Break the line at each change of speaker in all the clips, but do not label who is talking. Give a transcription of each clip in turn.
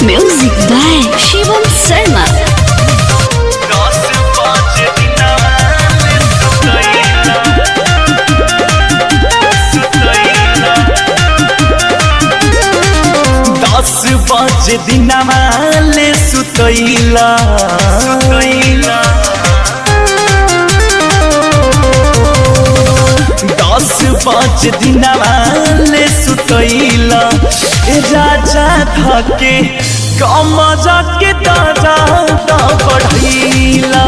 Music by Shivam Sharma.
पाँच दिन ले सुतैला 10-5 दिन ले सुतैला राजा थके कमजा के दादा बढ़ैला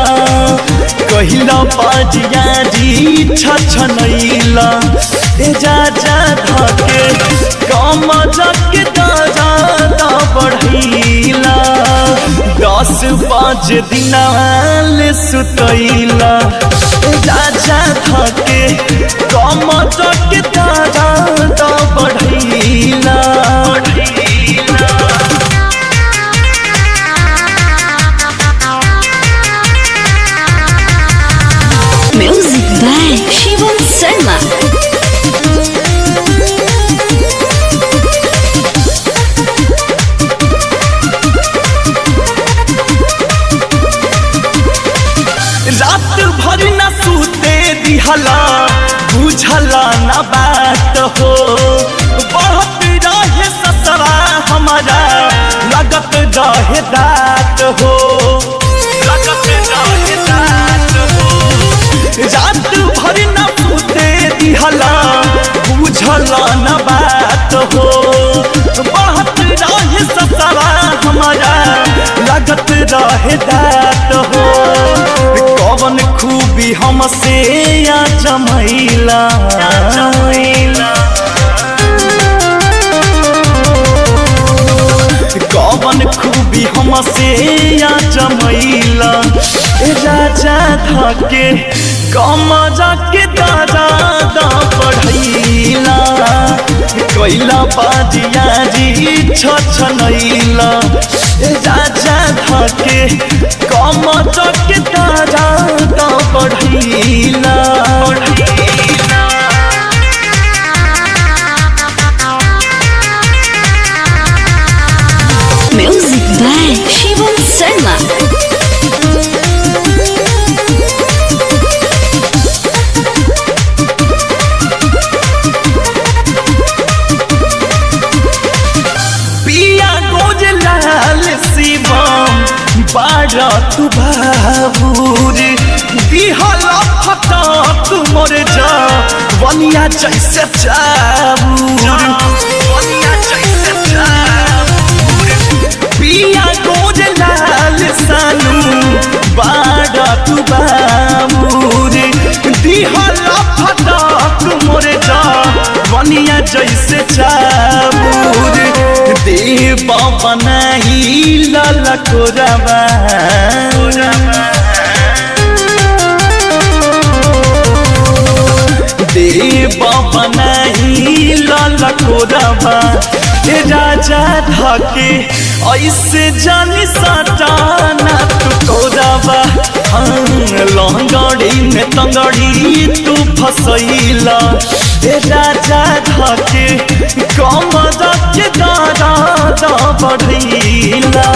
कहिला बाजिया जी छछनैला राजा थके कमजा के दादा बढ़ैला 10-5 दिन ले सुतैला राजा थके कमजा के दादा बढ़ैला
Music by Shivam Sharma.
रात भर न सूते दिहला बुझला न बात हो बहुत रहे ससरा हमारा लगत रहे दात हो रात भर न सूते दिहला बुझला न बात हो बहुत रहे ससरा हमारा लगत रहे दात हो कौन खूबी हमसे या जमैला कौन खूबी हमसे या जमैला राजा थके कमजा के दादा बढ़ैला कैला बाजिया जी छछनैला राजा थके कमजा के दादा बढ़ैला
Music by Shivam Sharma.
पिया गोजलाल शिवम बारा तू बाबूर दिहला फटा तू मोर जा वनिया जैसे पिया गोजलाल सानू बारा तू बाबूर दिहला फटा तू मोर जा वनिया जैसे चाबूर देव बनाई ललकोरबा देव बनाई ललकोरबा राजा थके ऐसे जानी सटाना तू कोरबा लंगड़ी में तंगड़ी तू फसैला राजा थके कमजा के दादा बढ़ैला।